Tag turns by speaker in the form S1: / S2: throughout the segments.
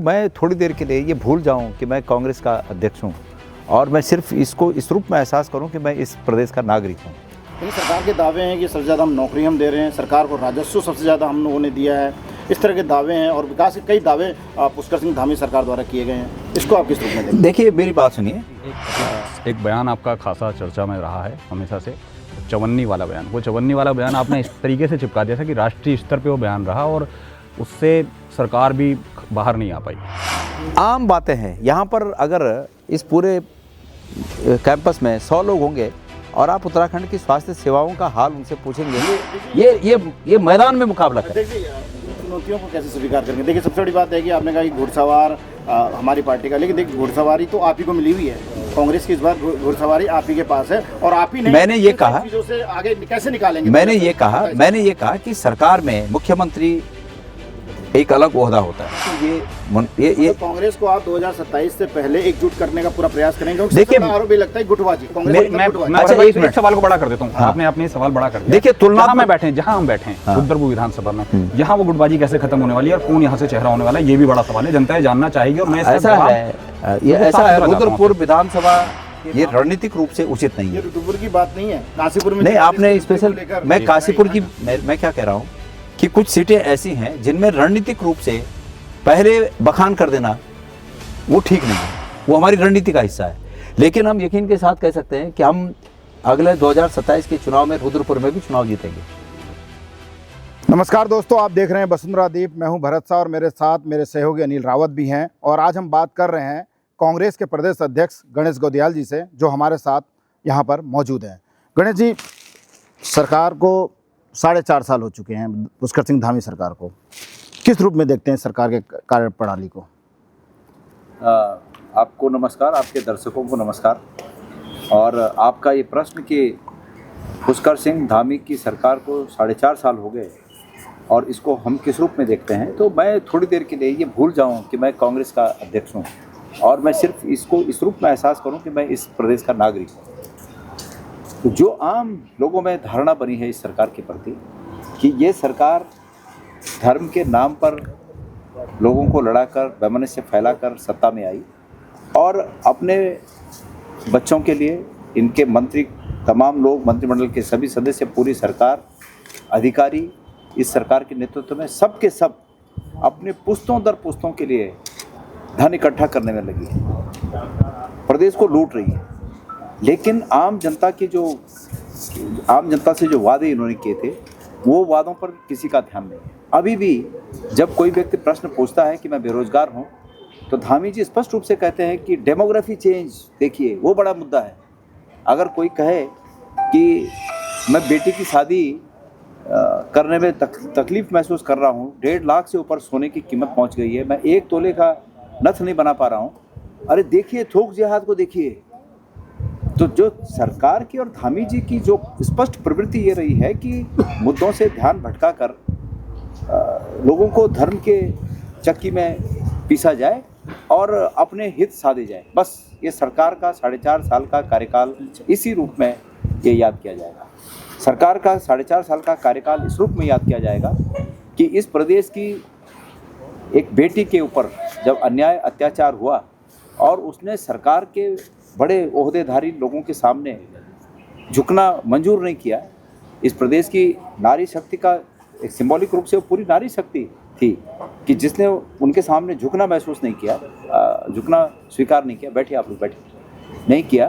S1: मैं थोड़ी देर के लिए ये भूल जाऊं कि मैं कांग्रेस का अध्यक्ष हूं और मैं सिर्फ इसको इस रूप में एहसास करूं कि मैं इस प्रदेश का नागरिक हूं।
S2: लेकिन सरकार के दावे हैं कि सबसे ज़्यादा हम नौकरी हम दे रहे हैं, सरकार को राजस्व सबसे ज़्यादा हम लोगों ने दिया है, इस तरह के दावे हैं और विकास के कई दावे पुष्कर सिंह धामी सरकार द्वारा किए गए हैं। इसको आप किस रूप में देखते हैं?
S1: देखिए मेरी बात सुनिए।
S3: एक बयान आपका खासा चर्चा में रहा है हमेशा से, चवन्नी वाला बयान। वो चवन्नी वाला बयान आपने इस तरीके से चिपका दिया था कि राष्ट्रीय स्तर पे वो बयान रहा और उससे सरकार भी बाहर नहीं आ पाई।
S1: आम बातें हैं। यहाँ पर अगर इस पूरे कैंपस में 100 लोग होंगे और आप उत्तराखंड की स्वास्थ्य सेवाओं का हाल उनसे पूछेंगे, ये मैदान में मुकाबला करें।
S2: देखिए चुनौतियों को कैसे स्वीकार करेंगे। देखिए सबसे बड़ी बात है कि आपने कहा कि घुड़सवार हमारी पार्टी का, लेकिन देखिए घुड़सवारी तो आप ही को मिली हुई है। कांग्रेस की इस बार घुड़सवारी आप ही के पास है और आप ही नहीं।
S1: मैंने ये कहा,
S2: चीजों से आगे कैसे निकालेंगे?
S1: मैंने ये कहा कि सरकार में मुख्यमंत्री एक अलग ओहदा होता है। ये
S2: तो कांग्रेस को आप 2027 से पहले एकजुट करने का पूरा प्रयास करेंगे।
S1: देखिए
S2: आरोप भी लगता है गुटबाजी।
S3: अच्छा, एक मिनट सवाल को बड़ा कर देता हूँ। आपने अपने सवाल बड़ा कर दिया।
S1: देखिए तुलना में
S3: बैठे, जहाँ हम बैठे हैं रुद्रपुर विधानसभा में, यहाँ वो गुटबाजी कैसे खत्म होने वाली है और कौन यहाँ से चेहरा होने वाला है, ये भी बड़ा सवाल है। जनता ये जानना चाहेगी और मैं
S1: ऐसा है रुद्रपुर विधानसभा ये रणनीतिक रूप से उचित नहीं है।
S2: रुद्रपुर की बात नहीं है, काशीपुर में
S1: नहीं। आपने स्पेशल, मैं काशीपुर की मैं क्या कह रहा हूँ कि कुछ सीटें ऐसी हैं जिनमें रणनीतिक रूप से पहले बखान कर देना वो ठीक नहीं है, वो हमारी रणनीति का हिस्सा है। लेकिन हम यकीन के साथ कह सकते हैं कि हम अगले 2027 के चुनाव में रुद्रपुर में भी चुनाव जीतेंगे।
S2: नमस्कार दोस्तों, आप देख रहे हैं वसुंधरा दीप। मैं हूं भरत सा और मेरे साथ मेरे सहयोगी अनिल रावत भी हैं। और आज हम बात कर रहे हैं कांग्रेस के प्रदेश अध्यक्ष गणेश गोदियाल जी से, जो हमारे साथ यहाँ पर मौजूद हैं। गणेश जी, सरकार को 4.5 साल हो चुके हैं, पुष्कर सिंह धामी सरकार को। किस रूप में देखते हैं सरकार के कार्य प्रणाली को?
S1: आपको नमस्कार, आपके दर्शकों को नमस्कार। और आपका ये प्रश्न कि पुष्कर सिंह धामी की सरकार को 4.5 साल हो गए और इसको हम किस रूप में देखते हैं, तो मैं थोड़ी देर के लिए ये भूल जाऊं कि मैं कांग्रेस का अध्यक्ष हूं और मैं सिर्फ इसको इस रूप में एहसास करूं कि मैं इस प्रदेश का नागरिक हूं। तो जो आम लोगों में धारणा बनी है इस सरकार के प्रति कि ये सरकार धर्म के नाम पर लोगों को लड़ाकर, वैमनस्य फैलाकर सत्ता में आई और अपने बच्चों के लिए इनके मंत्री, तमाम लोग, मंत्रिमंडल के सभी सदस्य, पूरी सरकार, अधिकारी इस सरकार के नेतृत्व में सब के सब अपने पुश्तों दर पुश्तों के लिए धन इकट्ठा करने में लगी है, प्रदेश को लूट रही है। लेकिन आम जनता से जो वादे इन्होंने किए थे वो वादों पर किसी का ध्यान नहीं है। अभी भी जब कोई व्यक्ति प्रश्न पूछता है कि मैं बेरोजगार हूं, तो धामी जी स्पष्ट रूप से कहते हैं कि डेमोग्राफी चेंज देखिए, वो बड़ा मुद्दा है। अगर कोई कहे कि मैं बेटी की शादी करने में तकलीफ महसूस कर रहा हूं, 1.5 लाख से ऊपर सोने की कीमत पहुंच गई है, मैं 1 तोले का नथ नहीं बना पा रहा हूं, अरे देखिए थोक जिहाद को देखिए। तो जो सरकार की और धामी जी की जो स्पष्ट प्रवृत्ति ये रही है कि मुद्दों से ध्यान भटकाकर लोगों को धर्म के चक्की में पीसा जाए और अपने हित साधे जाए, बस ये सरकार का 4.5 साल का कार्यकाल इसी रूप में ये याद किया जाएगा। सरकार का 4.5 साल का कार्यकाल इस रूप में याद किया जाएगा कि इस प्रदेश की एक बेटी के ऊपर जब अन्याय अत्याचार हुआ और उसने सरकार के बड़े ओहदेधारी लोगों के सामने झुकना मंजूर नहीं किया। इस प्रदेश की नारी शक्ति का एक सिंबॉलिक रूप से वो पूरी नारी शक्ति थी कि जिसने उनके सामने झुकना महसूस नहीं किया, झुकना स्वीकार नहीं किया, बैठिए आप लोग बैठिए, नहीं किया,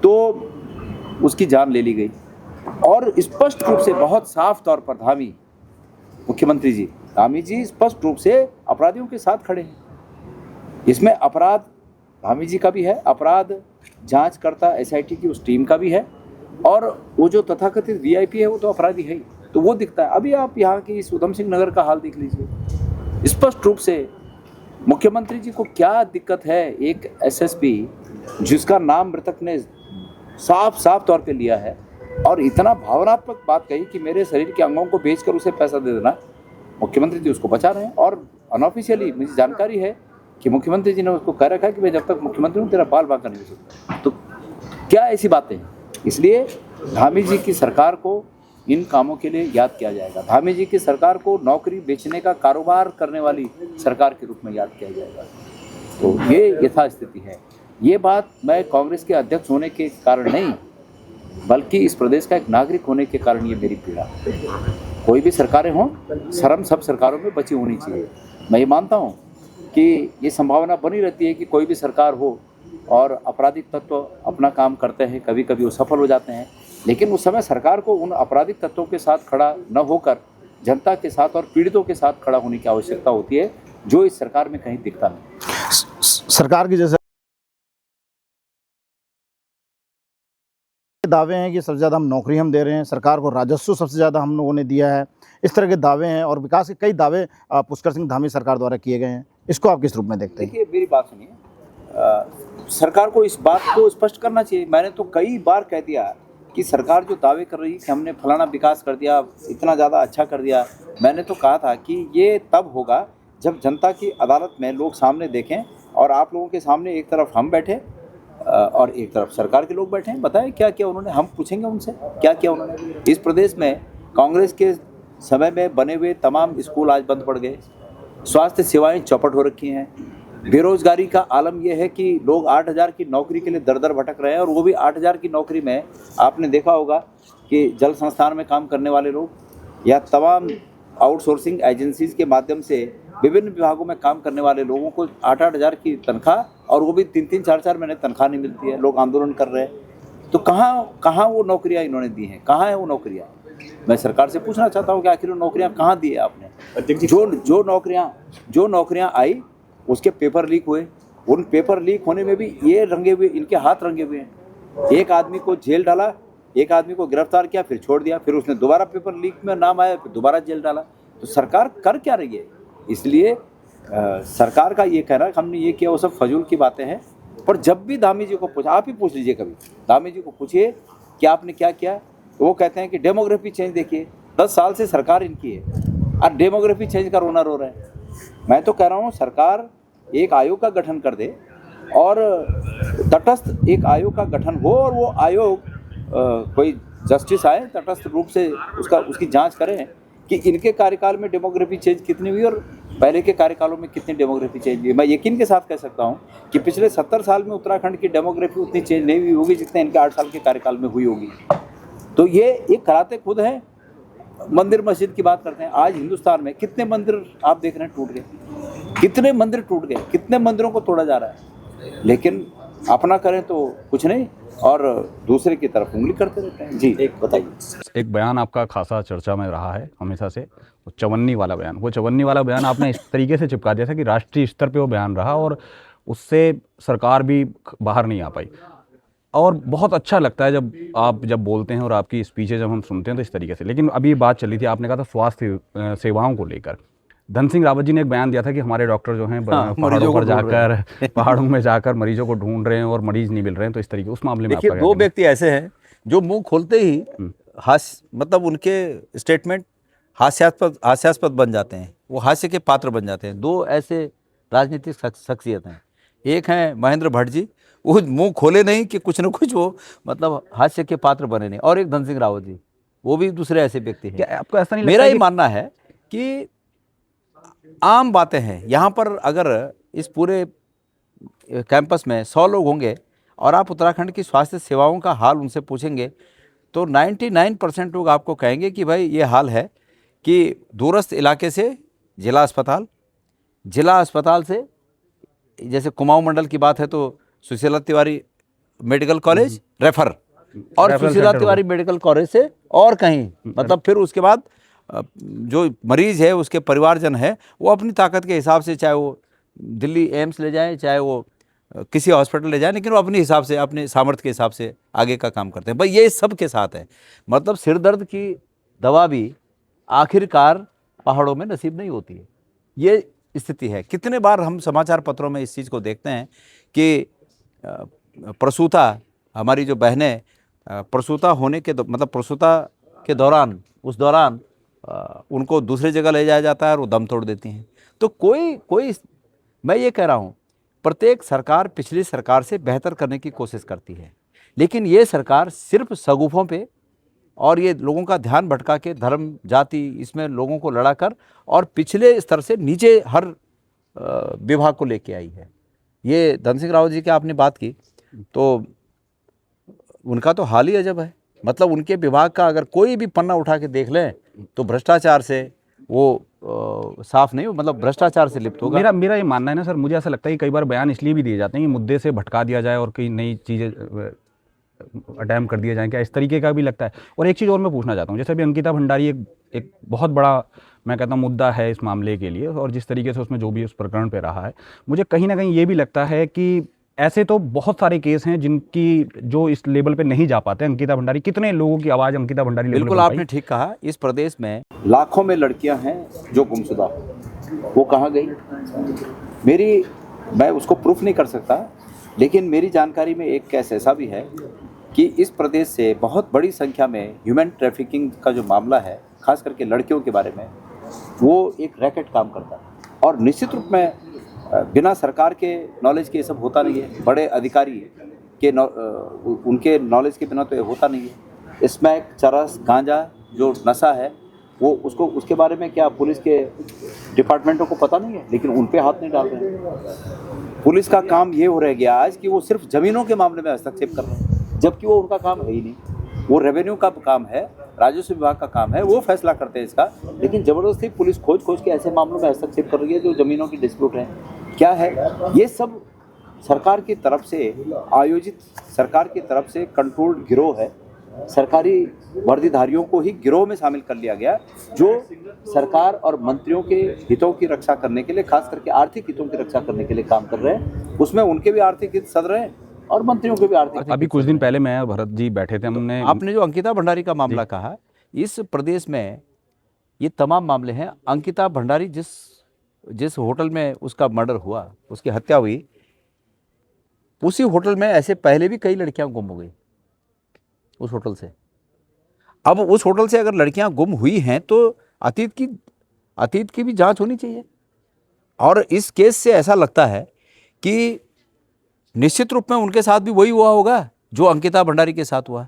S1: तो उसकी जान ले ली गई। और स्पष्ट रूप से बहुत साफ तौर पर मुख्यमंत्री जी धामी जी स्पष्ट रूप से अपराधियों के साथ खड़े हैं। इसमें अपराध धामी जी का भी है, अपराध जांचकर्ता SIT की उस टीम का भी है, और वो जो तथाकथित VIP है वो तो अपराधी है ही, तो वो दिखता है। अभी आप यहाँ की इस उधम सिंह नगर का हाल देख लीजिए, स्पष्ट रूप से मुख्यमंत्री जी को क्या दिक्कत है। एक SSP जिसका नाम मृतक ने साफ तौर पे लिया है और इतना भावनात्मक बात कही कि मेरे शरीर के अंगों को बेचकर उसे पैसा दे देना, मुख्यमंत्री जी उसको बचा रहे हैं। और अनऑफिशियली मुझे जानकारी है कि मुख्यमंत्री जी ने उसको कह रखा है कि मैं जब तक मुख्यमंत्री हूँ तेरा बाल बांका नहीं हो सकता। तो क्या ऐसी बातें हैं? इसलिए धामी जी की सरकार को इन कामों के लिए याद किया जाएगा। धामी जी की सरकार को नौकरी बेचने का कारोबार करने वाली सरकार के रूप में याद किया जाएगा। तो ये यथास्थिति है। ये बात मैं कांग्रेस के अध्यक्ष होने के कारण नहीं, बल्कि इस प्रदेश का एक नागरिक होने के कारण ये मेरी पीड़ा। कोई भी सरकारें हों, शर्म सब सरकारों में बची होनी चाहिए। मैं ये मानता हूँ कि ये संभावना बनी रहती है कि कोई भी सरकार हो और आपराधिक तत्व अपना काम करते हैं, कभी कभी वो सफल हो जाते हैं, लेकिन उस समय सरकार को उन आपराधिक तत्वों के साथ खड़ा न होकर जनता के साथ और पीड़ितों के साथ खड़ा होने की आवश्यकता होती है, जो इस सरकार में कहीं दिखता नहीं।
S2: सरकार की जैसे दावे हैं कि सबसे ज़्यादा हम नौकरी हम दे रहे हैं, सरकार को राजस्व सबसे ज़्यादा हम लोगों ने दिया है, इस तरह के दावे हैं और विकास के कई दावे पुष्कर सिंह धामी सरकार द्वारा किए गए हैं। इसको आप किस रूप में देखते हैं?
S1: देखिए, मेरी बात सुनिए, सरकार को इस बात को स्पष्ट करना चाहिए। मैंने तो कई बार कह दिया कि सरकार जो दावे कर रही है कि हमने फलाना विकास कर दिया, इतना ज़्यादा अच्छा कर दिया, मैंने तो कहा था कि ये तब होगा जब जनता की अदालत में लोग सामने देखें और आप लोगों के सामने एक तरफ हम बैठे और एक तरफ सरकार के लोग बैठे हैं। बताएं क्या किया उन्होंने, हम पूछेंगे उनसे क्या किया उन्होंने। इस प्रदेश में कांग्रेस के समय में बने हुए तमाम स्कूल आज बंद पड़ गए, स्वास्थ्य सेवाएं चौपट हो रखी हैं, बेरोजगारी का आलम यह है कि लोग 8,000 की नौकरी के लिए दर दर भटक रहे हैं, और वो भी 8,000 की नौकरी में आपने देखा होगा कि जल संस्थान में काम करने वाले लोग या तमाम आउटसोर्सिंग एजेंसीज के माध्यम से विभिन्न विभागों में काम करने वाले लोगों को 8,000 की तनख्वाह, और वो भी 3-3, 4-4 महीने तनख्वाह नहीं मिलती है। लोग आंदोलन कर रहे हैं। तो कहाँ वो नौकरियाँ इन्होंने दी हैं? कहाँ है वो नौकरियाँ? मैं सरकार से पूछना चाहता हूँ कि आखिर वो नौकरियाँ कहाँ दी है आपने? जो नौकरियाँ आई उसके पेपर लीक हुए। उन पेपर लीक होने में भी ये रंगे हुए, इनके हाथ रंगे हुए हैं। एक आदमी को जेल डाला, एक आदमी को गिरफ्तार किया, फिर छोड़ दिया, फिर उसने दोबारा पेपर लीक में नाम आया, फिर दोबारा जेल डाला। तो सरकार कर क्या रही है? इसलिए सरकार का ये कहना कि हमने ये किया वो सब फजूल की बातें हैं। पर जब भी धामी जी को पूछा, आप ही पूछ लीजिए कभी, धामी जी को पूछिए कि आपने क्या किया, तो वो कहते हैं कि डेमोग्राफी चेंज देखिए, 10 साल से सरकार इनकी है और डेमोग्राफी चेंज का रोना रो रहे हैं। मैं तो कह रहा हूँ सरकार एक आयोग का गठन कर दे और तटस्थ एक आयोग का गठन हो, और वो आयोग कोई जस्टिस आए, तटस्थ रूप से उसकी जांच करें कि इनके कार्यकाल में डेमोग्राफी चेंज कितनी हुई और पहले के कार्यकालों में कितनी डेमोग्राफी चेंज हुई। मैं यकीन के साथ कह सकता हूं कि पिछले 70 साल में उत्तराखंड की डेमोग्राफी उतनी चेंज नहीं हुई होगी जितने इनके 8 साल के कार्यकाल में हुई होगी। तो ये एक कराते खुद हैं। मंदिर मस्जिद की बात करते हैं, आज हिंदुस्तान में कितने मंदिर आप देख रहे हैं टूट गए, कितने मंदिर टूट गए, कितने मंदिरों को तोड़ा जा रहा है, लेकिन अपना करें तो कुछ नहीं और दूसरे की तरफ उंगली करते रहते हैं। जी, एक बताइए।
S3: एक बयान आपका खासा चर्चा में रहा है हमेशा से, वो चवन्नी वाला बयान। वो चवन्नी वाला बयान आपने इस तरीके से चिपका दिया था कि राष्ट्रीय स्तर पे वो बयान रहा और उससे सरकार भी बाहर नहीं आ पाई। और बहुत अच्छा लगता है जब बोलते हैं और आपकी स्पीचें जब हम सुनते हैं तो इस तरीके से। लेकिन अभी बात चली थी, आपने कहा था स्वास्थ्य सेवाओं को लेकर। धन सिंह रावत जी ने एक बयान दिया था कि हमारे डॉक्टर जो हैं पहाड़ों में जाकर मरीजों को ढूंढ रहे हैं और मरीज नहीं मिल रहे हैं। तो इस तरीके उस मामले में
S4: देखिए, 2 व्यक्ति ऐसे हैं जो मुंह खोलते ही मतलब उनके स्टेटमेंट हास्यास्पद बन जाते हैं, वो हास्य के पात्र बन जाते हैं। 2 ऐसे राजनीतिक शख्सियत हैं। एक हैं महेंद्र भट्ट जी, वो मुंह खोले नहीं कि कुछ न कुछ वो मतलब हास्य के पात्र बने नहीं, और एक धन सिंह रावत जी, वो भी दूसरे ऐसे व्यक्ति हैं।
S3: क्या आपको ऐसा नहीं लगता?
S4: मेरा ये मानना है कि आम बातें हैं यहाँ पर। अगर इस पूरे कैंपस में 100 लोग होंगे और आप उत्तराखंड की स्वास्थ्य सेवाओं का हाल उनसे पूछेंगे तो 99% लोग आपको कहेंगे कि भाई ये हाल है कि दूरस्थ इलाके से जिला अस्पताल से, जैसे कुमाऊं मंडल की बात है तो Sushila Tiwari medical college refer, और सुशीला तिवारी मेडिकल कॉलेज से और कहीं, मतलब फिर उसके बाद जो मरीज है उसके परिवारजन है वो अपनी ताकत के हिसाब से, चाहे वो दिल्ली एम्स ले जाएं, चाहे वो किसी हॉस्पिटल ले जाएं, लेकिन वो अपने हिसाब से, अपने सामर्थ्य के हिसाब से आगे का काम करते हैं। भाई ये सब के साथ है। मतलब सिर दर्द की दवा भी आखिरकार पहाड़ों में नसीब नहीं होती है, ये स्थिति है। कितने बार हम समाचार पत्रों में इस चीज़ को देखते हैं कि प्रसूता, हमारी जो बहनें प्रसूता होने के मतलब प्रसूता के दौरान, उस दौरान उनको दूसरी जगह ले जाया जाता है और वो दम तोड़ देती हैं। तो कोई मैं ये कह रहा हूँ, प्रत्येक सरकार पिछली सरकार से बेहतर करने की कोशिश करती है, लेकिन ये सरकार सिर्फ सगुफों पे और ये लोगों का ध्यान भटका के धर्म जाति इसमें लोगों को लड़ाकर और पिछले स्तर से नीचे हर विभाग को लेके आई है। ये धन सिंह रावत जी की आपने बात की, तो उनका तो हाल ही अजब है। मतलब उनके विभाग का अगर कोई भी पन्ना उठा के देख लें तो भ्रष्टाचार से वो साफ नहीं, मतलब भ्रष्टाचार से लिप्त होगा।
S3: मेरा ये मानना है ना सर, मुझे ऐसा लगता है कि कई बार बयान इसलिए भी दिए जाते हैं कि मुद्दे से भटका दिया जाए और कई नई चीज़ें अटैम्प्ट कर दिया जाए, क्या इस तरीके का भी लगता है। और एक चीज़ और मैं पूछना चाहता हूँ, जैसे अभी अंकिता भंडारी एक बहुत बड़ा मैं कहता हूँ मुद्दा है इस मामले के लिए, और जिस तरीके से उसमें जो भी उस प्रकरण पे रहा है, मुझे कहीं ना कहीं ये भी लगता है कि ऐसे तो बहुत सारे केस हैं जिनकी जो इस लेवल पे नहीं जा पाते। अंकिता भंडारी, कितने लोगों की आवाज़ अंकिता भंडारी लेवल
S4: बिल्कुल
S3: पे
S4: आपने ठीक कहा। इस प्रदेश में
S1: लाखों में लड़कियां हैं जो गुमशुदा, वो कहाँ गई? मैं उसको प्रूफ नहीं कर सकता, लेकिन मेरी जानकारी में एक केस ऐसा भी है कि इस प्रदेश से बहुत बड़ी संख्या में ह्यूमन ट्रैफिकिंग का जो मामला है, खास करके लड़कियों के बारे में, वो एक रैकेट काम करता है। और निश्चित रूप में बिना सरकार के नॉलेज के ये सब होता नहीं है, बड़े अधिकारी के उनके नॉलेज के बिना तो ये होता नहीं है। स्मैक, चरस, गांजा जो नशा है वो उसके बारे में क्या पुलिस के डिपार्टमेंटों को पता नहीं है, लेकिन उन पे हाथ नहीं डाल रहे हैं। पुलिस का काम ये हो रह गया आज कि वो सिर्फ ज़मीनों के मामले में हस्तक्षेप कर रहे हैं, जबकि वो उनका काम है ही नहीं। वो रेवेन्यू का काम है, राजस्व विभाग का काम है, वो फैसला करते हैं इसका, लेकिन ज़बरदस्ती पुलिस खोज के ऐसे मामलों में हस्तक्षेप कर रही है जो ज़मीनों की डिस्प्यूट है। क्या है ये सब? सरकार की तरफ से आयोजित, सरकार की तरफ से कंट्रोल्ड गिरोह है। सरकारी वर्दीधारियों को ही गिरोह में शामिल कर लिया गया, जो सरकार और मंत्रियों के हितों की रक्षा करने के लिए, खास करके आर्थिक हितों की रक्षा करने के लिए काम कर रहे हैं। उसमें उनके भी आर्थिक हित सध रहे हैं और मंत्रियों के भी आर्थिक।
S3: अभी कुछ दिन पहले मैं भरत जी बैठे थे, हमने
S4: आपने जो अंकिता भंडारी का मामला कहा, इस प्रदेश में ये तमाम मामले हैं। अंकिता भंडारी जिस होटल में उसका मर्डर हुआ, उसकी हत्या हुई, उसी होटल में ऐसे पहले भी कई लड़कियां गुम हो गई उस होटल से। अब उस होटल से अगर लड़कियां गुम हुई हैं तो अतीत की भी जांच होनी चाहिए। और इस केस से ऐसा लगता है कि निश्चित रूप में उनके साथ भी वही हुआ होगा जो अंकिता भंडारी के साथ हुआ,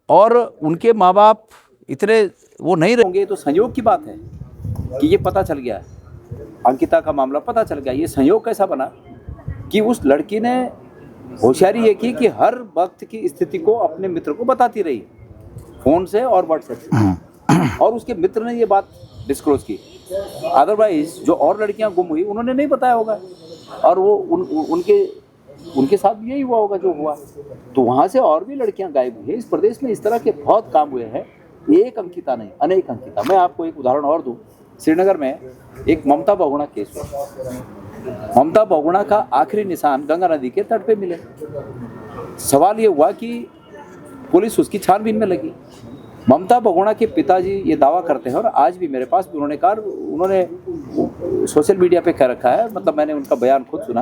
S4: और उनके माँ बाप इतने वो नहीं
S1: होंगे। तो संयोग की बात है कि ये पता चल गया, अंकिता का मामला पता चल गया। ये संयोग कैसा बना कि उस लड़की ने होशियारी ये की कि हर वक्त की स्थिति को अपने मित्र को बताती रही, फ़ोन से और व्हाट्सएप से, और उसके मित्र ने ये बात डिस्क्लोज की। अदरवाइज जो और लड़कियां गुम हुई उन्होंने नहीं बताया होगा, और वो उनके साथ भी यही हुआ होगा जो हुआ। तो वहाँ से और भी लड़कियां गायब हुई हैं। इस प्रदेश में इस तरह के बहुत काम हुए हैं, एक अंकिता नहीं, अनेक अंकिता। मैं आपको एक उदाहरण और दूं, श्रीनगर में एक ममता बहुगुणा केस हुआ। ममता बहुगुणा का आखिरी निशान गंगा नदी के तट पे मिले। सवाल ये हुआ कि पुलिस उसकी छानबीन में लगी। ममता बहुगुणा के पिताजी ये दावा करते हैं, और आज भी मेरे पास भी उन्होंने सोशल मीडिया पे कह रखा है, मतलब मैंने उनका बयान खुद सुना।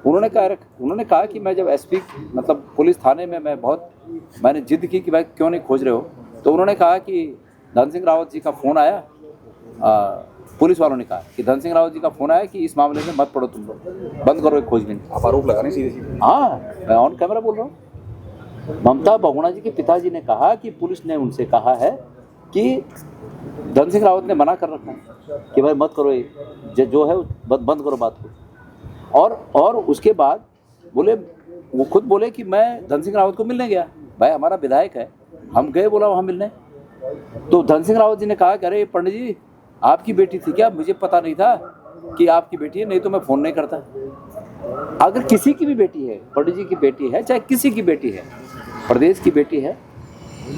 S1: उन्होंने कहा कि मैं जब एसपी मतलब पुलिस थाने में मैंने जिद की कि भाई क्यों नहीं खोज रहे हो, तो उन्होंने कहा कि धन सिंह रावत जी का फ़ोन आया। पुलिस वालों ने कहा कि धन सिंह रावत जी का फ़ोन आया कि इस मामले में मत पड़ो, तुम लोग बंद करो खोजबीन।
S2: आप आरोप लगा रहे हैं सीधे?
S1: हाँ, मैं ऑन कैमरा बोल रहा हूँ। ममता बहुगुणा जी के पिताजी ने कहा कि पुलिस ने उनसे कहा है कि धन सिंह रावत ने मना कर रखा है कि भाई मत करो, ये जो है बंद करो बात को। और उसके बाद वो खुद बोले कि मैं धन सिंह रावत को मिलने गया। भाई हमारा विधायक है, हम गए, बोला वहाँ मिलने। तो धन सिंह रावत जी ने कहा कि अरे पंडित जी आपकी बेटी थी क्या? मुझे पता नहीं था कि आपकी बेटी है, नहीं तो मैं फ़ोन नहीं करता। अगर किसी की भी बेटी है, पंडित जी की बेटी है, चाहे किसी की बेटी है, प्रदेश की बेटी है,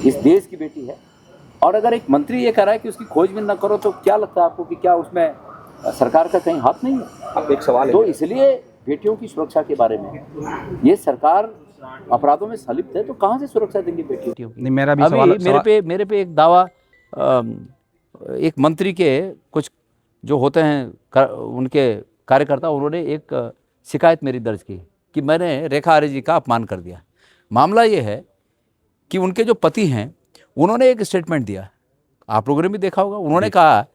S1: इस देश की बेटी है, और अगर एक मंत्री ये कह रहा है कि उसकी खोजबीन न करो, तो क्या लगता है आपको कि क्या उसमें सरकार का कहीं हाथ नहीं है?
S2: अब एक सवाल है,
S1: तो इसलिए बेटियों की सुरक्षा के बारे में ये सरकार अपराधों में संलिप्त है, तो कहाँ से सुरक्षा देंगी बेटियों की?
S3: नहीं, मेरा भी
S4: अभी मेरे पे एक दावा, एक मंत्री के कुछ जो होते हैं उनके कार्यकर्ता, उन्होंने एक शिकायत मेरी दर्ज की कि मैंने रेखा आर्य जी का अपमान कर दिया। मामला ये है कि उनके जो पति हैं उन्होंने एक स्टेटमेंट दिया, आप लोगों ने भी देखा होगा। उन्होंने कहा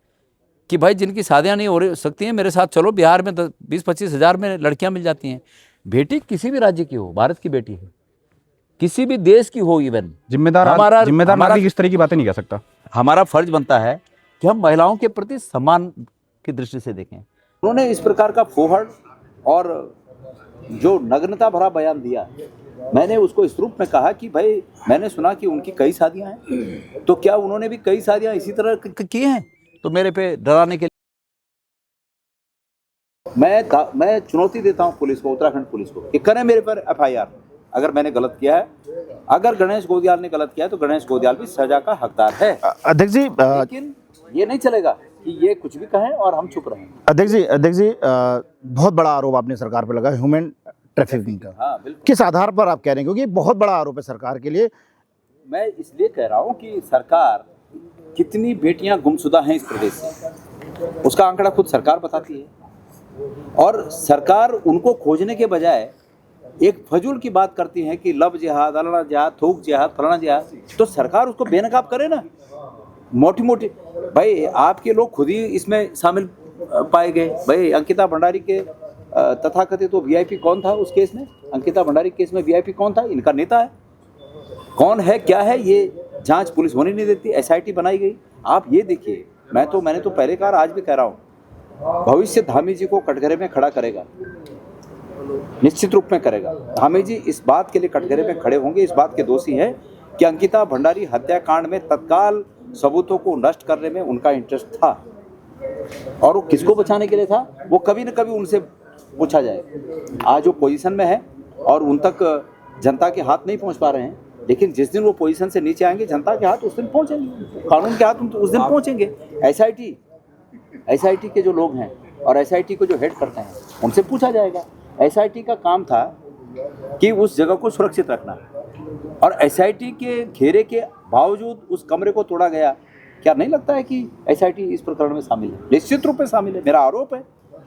S4: कि भाई जिनकी शादियां नहीं हो सकती हैं मेरे साथ चलो, बिहार में 20-25 हज़ार में लड़कियां मिल जाती हैं। बेटी किसी भी राज्य की हो, भारत की बेटी है, किसी भी देश की हो, इवन
S3: जिम्मेदार
S4: हमारा
S3: नागरिक इस तरह की बातें नहीं कह सकता।
S4: हमारा फर्ज बनता है कि हम महिलाओं के प्रति सम्मान की दृष्टि से देखें।
S1: उन्होंने इस प्रकार का फोहड़ और जो नग्नता भरा बयान दिया, मैंने उसको इस रूप में कहा कि भाई मैंने सुना कि उनकी कई शादियां हैं, तो क्या उन्होंने भी कई शादियां इसी तरह
S4: किए हैं? तो मेरे पे डराने के
S1: मैं चुनौती देता हूं पुलिस को, उत्तराखंड पुलिस को, कि करें मेरे पर एफआईआर अगर मैंने गलत किया है। अगर गणेश गोदियाल ने गलत किया है तो गणेश गोदियाल भी सजा का हकदार है।
S2: अध्यक्ष जी,
S1: लेकिन ये नहीं चलेगा कि ये कुछ भी कहें और हम चुप रहें।
S2: अध्यक्ष जी, बहुत बड़ा आरोप आपने सरकार पर लगा ह्यूमन ट्रैफिकिंग का।
S1: हाँ बिल्कुल।
S2: किस आधार पर आप कह रहे हैं, क्योंकि बहुत बड़ा आरोप है सरकार के लिए।
S1: मैं इसलिए कह रहा हूं कि सरकार, कितनी बेटियां गुमशुदा हैं इस प्रदेश से, उसका आंकड़ा खुद सरकार बताती है। और सरकार उनको खोजने के बजाय एक फजूल की बात करती है कि लब जिहाद, अलाना जिहाद, थूक जिहाद, फलाना जिहाद। तो सरकार उसको बेनकाब करे ना। मोटी मोटी भाई आपके लोग खुद ही इसमें शामिल पाए गए। भाई अंकिता भंडारी के तथाकथित तो वीआईपी कौन था उस केस में? अंकिता भंडारी केस में वीआईपी कौन था? इनका नेता है। कौन है, क्या है, ये जांच पुलिस होने नहीं देती, एसआईटी बनाई गई। आप ये देखिए, मैंने तो पहले कहा, आज भी कह रहा हूँ, भविष्य धामी जी को कटघरे में खड़ा करेगा, निश्चित रूप में करेगा। धामी जी इस बात के लिए कटघरे में खड़े होंगे, इस बात के दोषी हैं कि अंकिता भंडारी हत्याकांड में तत्काल सबूतों को नष्ट करने में उनका इंटरेस्ट था। और वो किसको बचाने के लिए था, वो कभी न कभी उनसे पूछा जाए। आज वो पोजीशन में है और उन तक जनता के हाथ नहीं पहुंच पा रहे हैं, लेकिन जिस दिन वो पोजीशन से नीचे आएंगे, जनता के हाथ उस दिन पहुंचेंगे, कानून के हाथ उस दिन पहुंचेंगे। एसआईटी के जो लोग हैं और एसआईटी को जो हेड करते हैं, उनसे पूछा जाएगा। एसआईटी का काम था कि उस जगह को सुरक्षित रखना, और एसआईटी के घेरे के बावजूद उस कमरे को तोड़ा गया। क्या नहीं लगता है कि एसआईटी इस प्रकरण में शामिल है? निश्चित रूप में शामिल है, मेरा आरोप है।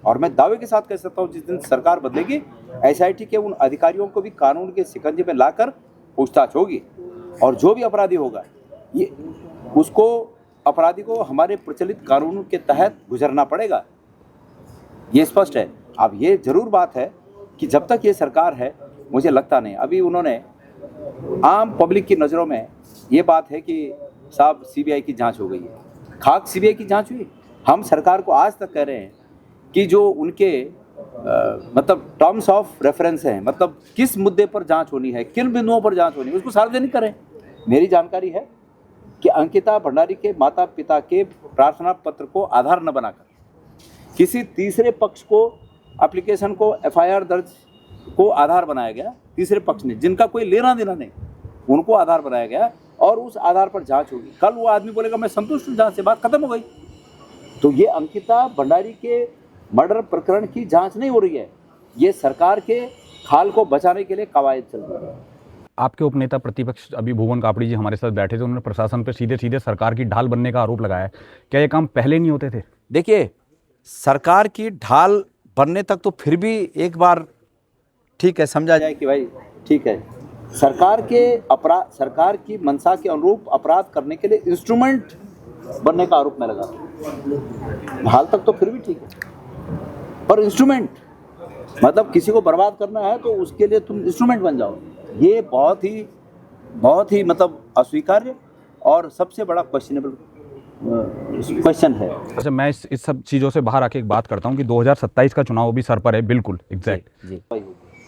S1: और मैं दावे के साथ कह सकता हूँ, जिस दिन सरकार बदलेगी, एसआईटी के उन अधिकारियों को भी कानून के शिकंजे में लाकर पूछताछ होगी, और जो भी अपराधी होगा, ये उसको, अपराधी को हमारे प्रचलित कानून के तहत गुजरना पड़ेगा। ये स्पष्ट है। अब ये जरूर बात है कि जब तक ये सरकार है, मुझे लगता नहीं, अभी उन्होंने आम पब्लिक की नज़रों में ये बात है कि साहब सीबीआई की जांच हो गई है। खाक सीबीआई की जांच हुई। हम सरकार को आज तक कह रहे हैं कि जो उनके मतलब टर्म्स ऑफ रेफरेंस हैं, मतलब किस मुद्दे पर जांच होनी है, किन बिंदुओं पर जांच होनी है, उसको सार्वजनिक करें। मेरी जानकारी है कि अंकिता भंडारी के माता पिता के प्रार्थना पत्र को आधार न बनाकर किसी तीसरे पक्ष को, एप्लीकेशन को, एफआईआर दर्ज को आधार बनाया गया। तीसरे पक्ष ने, जिनका कोई लेना देना नहीं, उनको आधार बनाया गया, और उस आधार पर जांच होगी। कल वो आदमी बोलेगा मैं संतुष्ट हूं जांच से, बात खत्म हो गई। तो ये अंकिता भंडारी के मर्डर प्रकरण की जांच नहीं हो रही है, ये सरकार के खाल को बचाने के लिए कवायद चल रही है।
S3: आपके उपनेता प्रतिपक्ष अभी भुवन कापड़ी जी हमारे साथ बैठे थे, उन्होंने प्रशासन पर सीधे सीधे सरकार की ढाल बनने का आरोप लगाया है। क्या ये काम पहले नहीं होते थे?
S4: देखिए, सरकार की ढाल बनने तक तो फिर भी एक बार ठीक है, समझा जाए कि भाई ठीक है, सरकार की मंशा के अनुरूप अपराध करने के लिए इंस्ट्रूमेंट बनने का आरोप मैं लगा। ढाल तक तो फिर भी ठीक है, पर इंस्ट्रूमेंट मतलब किसी को बर्बाद करना है तो उसके लिए तुम इंस्ट्रूमेंट बन जाओ, ये बहुत ही मतलब अस्वीकार्य और सबसे बड़ा क्वेश्चन है।
S3: अच्छा, मैं इस सब चीज़ों से बाहर आके एक बात करता हूँ कि 2027 का चुनाव भी सर पर है, बिल्कुल एग्जैक्ट।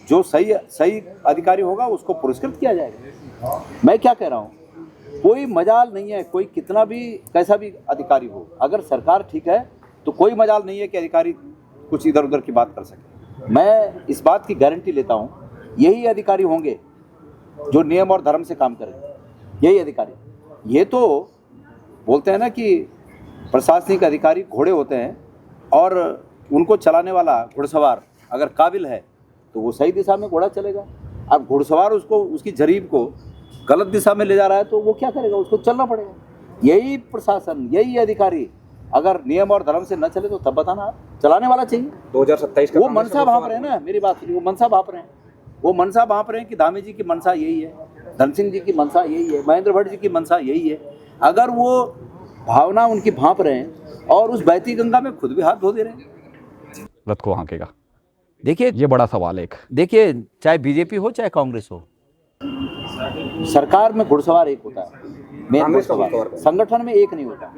S1: जो सही अधिकारी होगा उसको पुरस्कृत किया जाएगा। मैं क्या कह रहा हूँ, कोई मजाल नहीं है, कोई कितना भी कैसा भी अधिकारी हो, अगर सरकार ठीक है तो कोई मजाल नहीं है कि अधिकारी कुछ इधर उधर की बात कर सके। मैं इस बात की गारंटी लेता हूँ, यही अधिकारी होंगे जो नियम और धर्म से काम करेंगे, यही अधिकारी। ये तो बोलते हैं ना कि प्रशासनिक अधिकारी घोड़े होते हैं, और उनको चलाने वाला घुड़सवार अगर काबिल है तो वो सही दिशा में घोड़ा चलेगा। अब घुड़सवार उसकी जरीब को गलत दिशा में ले जा रहा है तो वो क्या करेगा, उसको चलना पड़ेगा। यही प्रशासन, यही अधिकारी अगर नियम और धर्म से न चले तो तब बताना, आप चलाने वाला चाहिए।
S2: 2027
S1: वो मनसा भाप रहे हैं ना, मेरी बात सुनिए, वो मनसा भाप रहे हैं कि धामी जी की मनसा यही है, धन सिंह जी की मनसा यही है, महेंद्र भट्ट जी की मनसा यही है। अगर वो भावना उनकी भाप रहे हैं और उस बहती गंगा में खुद भी हाथ धो दे रहे हैं,
S3: रथ को हाँकेगा।
S4: देखिए,
S3: ये बड़ा सवाल है एक।
S4: देखिए, चाहे बीजेपी हो चाहे कांग्रेस हो,
S1: सरकार में घुड़सवार एक होता है, मेन घुड़सवार। संगठन में एक नहीं होता।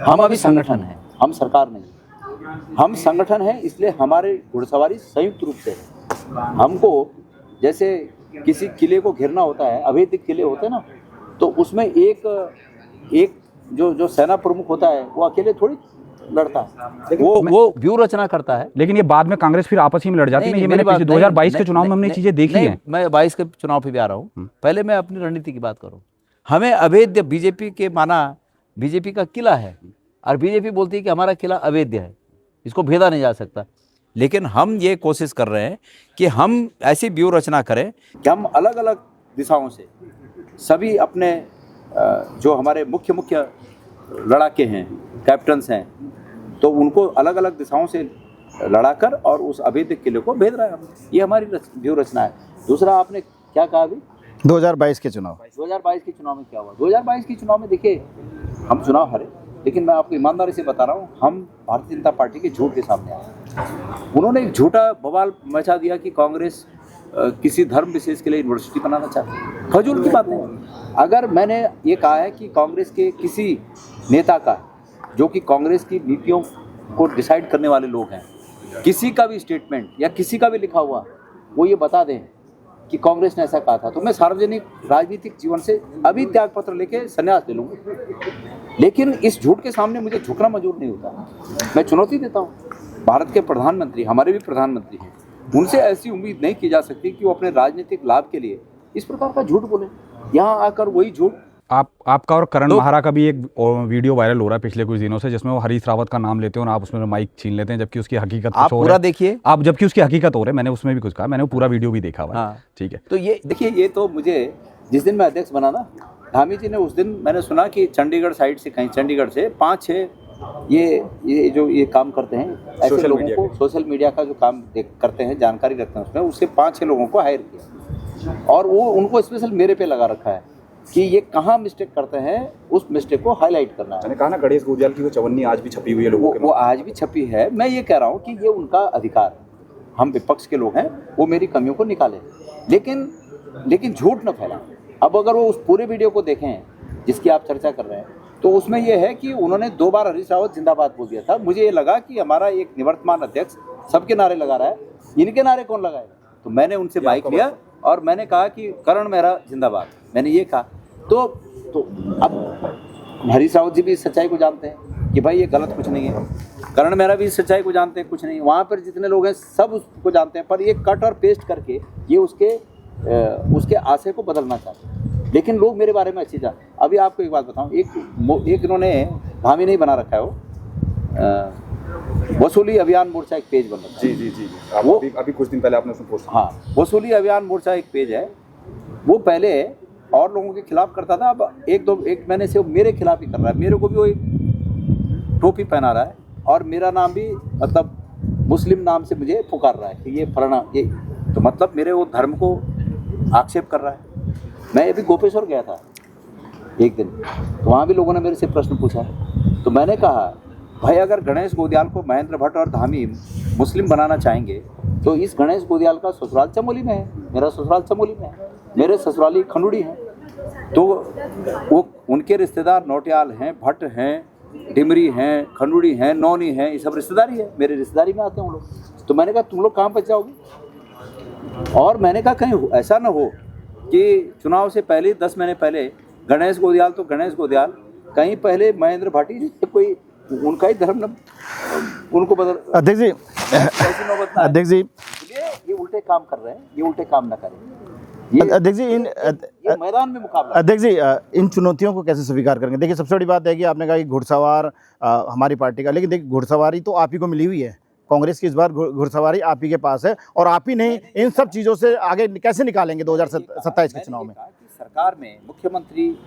S1: हम अभी संगठन हैं, हम सरकार नहीं। हम संगठन हैं, इसलिए हमारे घुड़सवारी संयुक्त रूप से है। हमको जैसे किसी किले को घेरना होता है, अवैध किले होते हैं ना, तो उसमें एक जो सेना प्रमुख होता है वो अकेले थोड़ी लड़ता है, वो
S4: व्यू रचना करता है।
S3: लेकिन ये बाद में कांग्रेस फिर आपस ही में लड़ जाती है। ये मैंने पिछले 2022 के चुनाव में हमने चीजें देखी हैं।
S4: मैं 22 के चुनाव पे भी आ रहा हूँ, पहले मैं अपनी रणनीति की बात करूँ। हमें अवैध बीजेपी के माना बीजेपी का किला है, और बीजेपी बोलती है कि हमारा किला अवैध है, इसको भेदा नहीं जा सकता। लेकिन हम ये कोशिश कर रहे हैं कि हम ऐसी व्यू रचना करें
S1: कि हम अलग अलग दिशाओं से सभी अपने जो हमारे मुख्य लड़ाके हैं, कैप्टन्स हैं, तो उनको अलग अलग दिशाओं से लड़ाकर और उस अवैध किले को भेद रहा है। ये हमारी व्यू रचना है। दूसरा, आपने क्या कहा अभी?
S2: 2022 के चुनाव।
S1: 2022 के चुनाव में क्या हुआ? 2022 के चुनाव में देखिए, हम चुनाव हारे, लेकिन मैं आपको ईमानदारी से बता रहा हूँ, हम भारतीय जनता पार्टी के झूठ के सामने आए। उन्होंने एक झूठा बवाल मचा दिया कि कांग्रेस किसी धर्म विशेष के लिए यूनिवर्सिटी बनाना चाहती है। फजूल की बात नहीं। अगर मैंने ये कहा है कि कांग्रेस के किसी नेता का, जो कि कांग्रेस की नीतियों को डिसाइड करने वाले लोग हैं, किसी का भी स्टेटमेंट या किसी का भी लिखा हुआ वो ये बता दें कि कांग्रेस ने ऐसा कहा था, तो मैं सार्वजनिक राजनीतिक जीवन से अभी त्याग पत्र लेके संन्यास ले लूँगा। लेकिन इस झूठ के सामने मुझे झुकना मंजूर नहीं होता। मैं चुनौती देता हूँ। भारत के प्रधानमंत्री, हमारे भी प्रधानमंत्री हैं, उनसे ऐसी उम्मीद नहीं की जा सकती कि वो अपने राजनीतिक लाभ के लिए इस प्रकार का झूठ बोले। यहाँ आकर वही झूठ
S3: आपका और करण महारा का भी एक वीडियो वायरल हो रहा है पिछले कुछ दिनों से, जिसमें वो हरीश रावत का नाम लेते हैं और आप उसमें माइक छीन लेते हैं, जबकि उसकी हकीकत
S4: आप पूरा देखिए,
S3: आप जबकि उसकी हकीकत हो रही है। मैंने उसमें भी कुछ कहा, मैंने वो पूरा वीडियो भी देखा हुआ है।
S4: हाँ।
S3: ठीक है,
S1: तो ये देखिए, ये तो मुझे जिस दिन मैं अध्यक्ष बना ना, धामी जी ने उस दिन मैंने सुना कि चंडीगढ़ साइड से, कहीं चंडीगढ़ से 5-6 ये जो ये काम करते हैं, ऐसे लोगों को सोशल मीडिया का जो काम करते हैं, जानकारी रखते हैं उसमें, उससे 5-6 लोगों को हायर किया, और वो उनको स्पेशल मेरे पे लगा रखा है कि ये कहाँ मिस्टेक करते हैं, उस मिस्टेक को हाईलाइट करना है।
S5: मैंने कहा ना, गणेश गोदियाल की वो चवन्नी आज भी छपी हुई है लोगों के,
S1: वो आज भी छपी है। मैं ये कह रहा हूँ कि ये उनका अधिकार है, हम विपक्ष के लोग हैं, वो मेरी कमियों को निकालें, लेकिन झूठ न फैला। अब अगर वो उस पूरे वीडियो को देखें जिसकी आप चर्चा कर रहे हैं, तो उसमें यह है कि उन्होंने 2 बार हरीश रावत जिंदाबाद बोल दिया था। मुझे ये लगा कि हमारा एक निवर्तमान अध्यक्ष सबके नारे लगा रहा है, इनके नारे कौन लगाएगा? तो मैंने उनसे माइक लिया और मैंने कहा कि करण मेहरा जिंदाबाद, मैंने ये कहा। तो अब हरीश रावत जी भी इस सच्चाई को जानते हैं कि भाई ये गलत कुछ नहीं है, करण मेहरा भी इस सच्चाई को जानते हैं कुछ नहीं, वहाँ पर जितने लोग हैं सब उसको जानते हैं, पर ये कट और पेस्ट करके ये उसके आशय को बदलना चाहते हैं। लेकिन लोग मेरे बारे में अच्छी जान। अभी आपको एक बात बताऊं, एक इन्होंने धामी नहीं बना रखा है, वो वसूली अभियान मोर्चा एक पेज बन रखा है।
S5: जी वो अभी कुछ दिन पहले आपने उसमें पोस्ट।
S1: हाँ, वसूली अभियान मोर्चा एक पेज है, वो पहले और लोगों के खिलाफ करता था, अब एक महीने से वो मेरे खिलाफ ही कर रहा है। मेरे को भी वो एक टोपी पहना रहा है और मेरा नाम भी मतलब मुस्लिम नाम से मुझे पुकार रहा है कि ये फलाना, ये तो मतलब मेरे वो धर्म को आक्षेप कर रहा है। मैं अभी गोपेश्वर गया था एक दिन, तो वहाँ भी लोगों ने मेरे से प्रश्न पूछा, तो मैंने कहा भाई अगर गणेश गोदियाल को महेंद्र भट्ट और धामी मुस्लिम बनाना चाहेंगे तो इस गणेश गोदियाल का ससुराल चमोली में है, मेरा ससुराल चमोली में है, मेरे ससुराली खंडूड़ी हैं, तो वो उनके रिश्तेदार नौटियाल हैं, भट्ट हैं, डिमरी हैं, खंडूड़ी हैं, नौनी हैं, ये सब रिश्तेदारी है, मेरे रिश्तेदारी में आते हैं वो लोग। तो मैंने कहा तुम लोग कहाँ बच जाओगे? और मैंने कहा कहीं ऐसा ना हो कि चुनाव से पहले 10 महीने पहले गणेश गोदियाल तो गणेश गोदियाल, कहीं पहले महेंद्र भाटी कोई उनका ही धर्म न उनको बदल।
S2: अध्यक्ष जी
S1: ये उल्टे काम कर रहे हैं, ये उल्टे काम ना करें।
S2: अध्यक्ष जी
S1: ये मैदान में मुकाबला।
S2: अध्यक्ष जी इन चुनौतियों को कैसे स्वीकार करेंगे? देखिए सबसे बड़ी बात है कि आपने कहा कि घुड़सवार हमारी पार्टी का, लेकिन देखिए घुड़सवारी तो आप ही को मिली हुई है, कांग्रेस की इस बार घुड़सवारी आप ही के पास है, और आप ही नहीं इन सब चीज़ों से आगे कैसे निकालेंगे 2027 के चुनाव में?
S1: सरकार में मुख्यमंत्री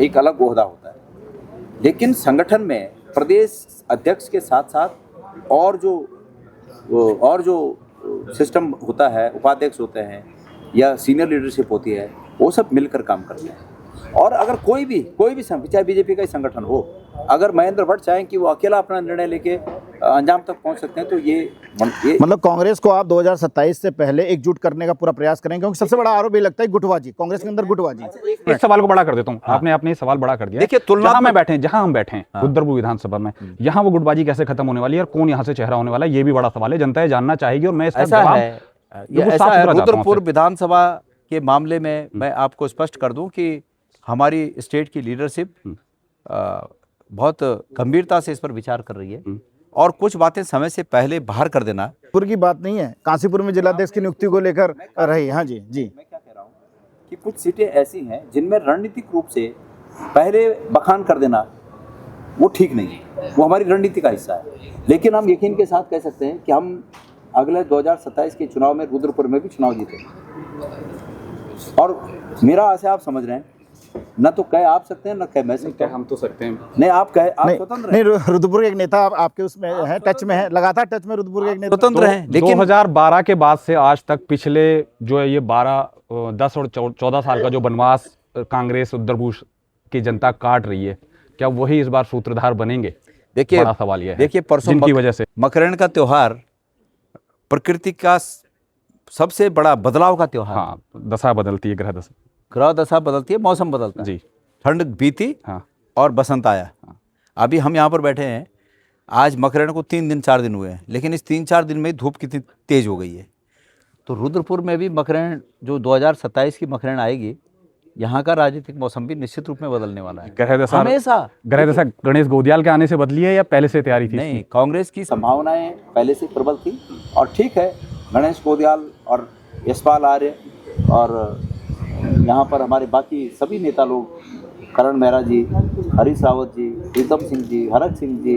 S1: एक अलग ओहदा होता है, लेकिन संगठन में प्रदेश अध्यक्ष के साथ साथ और जो सिस्टम होता है, उपाध्यक्ष होते हैं या सीनियर लीडरशिप होती है, वो सब मिलकर काम करते हैं। और अगर कोई भी चाहे बीजेपी का ही संगठन हो, अगर महेंद्र भट्ट चाहें कि वो अकेला अपना निर्णय लेके अंजाम तक पहुंच सकते हैं। तो ये
S2: मतलब कांग्रेस को आप 2027 से पहले एकजुट करने का पूरा प्रयास करेंगे, क्योंकि सबसे बड़ा आरोप ये लगता है गुटबाजी, कांग्रेस के अंदर गुटबाजी।
S3: इस सवाल को बड़ा कर देता हूँ, आपने अपने सवाल बड़ा कर दिया।
S4: देखिए,
S3: जहां हम बैठे हैं रुद्रपुर विधानसभा में, यहाँ वो गुटबाजी कैसे खत्म होने वाली है और कौन यहाँ से चेहरा होने वाला है, ये भी बड़ा सवाल है, जनता ये जानना चाहेगी। और मैं इसका जवाब
S4: ऐसा है रुद्रपुर विधानसभा के मामले में मैं आपको स्पष्ट कर दूं कि हमारी स्टेट की लीडरशिप बहुत गंभीरता से इस पर विचार कर रही है और कुछ बातें समय से पहले बाहर कर देना।
S2: कांसीपुर की बात नहीं है, कांसीपुर में जिलाध्यक्ष की नियुक्ति को लेकर रही। हाँ जी जी,
S1: मैं क्या कह रहा हूँ कि कुछ सीटें ऐसी हैं जिनमें रणनीतिक रूप से पहले बखान कर देना वो ठीक नहीं है, वो हमारी रणनीति का हिस्सा है। लेकिन हम यकीन के साथ कह सकते हैं कि हम अगले 2027 के चुनाव में रुद्रपुर में भी चुनाव जीतेंगे। और मेरा आशा आप समझ रहे हैं, न तो कह आप सकते हैं न कह मैं सकते हैं।
S5: हम तो सकते हैं।
S1: नहीं, आप कहे, आप स्वतंत्र
S2: नहीं, रुद्रपुर के एक नेता आपके उसमें है, टच में है, लगातार टच में रुद्रपुर के एक नेता
S4: स्वतंत्र हैं। लेकिन
S3: 2012 के बाद से आज तक पिछले जो है ये 10 और 14 साल का जो वनवास कांग्रेस रुद्रपुर की जनता काट रही है, क्या वही इस बार सूत्रधार बनेंगे?
S4: देखिए,
S3: बड़ा सवाल ये है।
S4: देखिए, परसों
S3: जिनकी वजह से
S4: मकरण का त्योहार प्रकृति का सबसे बड़ा बदलाव का त्योहार।
S3: हाँ, दशा बदलती है,
S4: ग्रह दशा बदलती है, मौसम बदलता है
S3: जी।
S4: ठंड बीती
S3: हाँ,
S4: और बसंत आया। अभी हम यहाँ पर बैठे हैं, आज मकरण को 3 दिन 4 दिन हुए हैं, लेकिन इस 3-4 दिन में धूप कितनी तेज हो गई है। तो रुद्रपुर में भी मकरण जो 2027 की मकरण आएगी, यहाँ का राजनीतिक मौसम भी निश्चित रूप में बदलने वाला है।
S3: ग्रह दशा गणेश गोदियाल के आने से बदली है या पहले से तैयारी थी?
S4: नहीं, कांग्रेस की
S1: संभावनाएं पहले से प्रबल थी। और ठीक है, गणेश गोदियाल और यशपाल आर्य और यहाँ पर हमारे बाकी सभी नेता लोग, करण मेहरा जी, हरीश रावत जी, प्रीतम सिंह जी, हरक सिंह जी,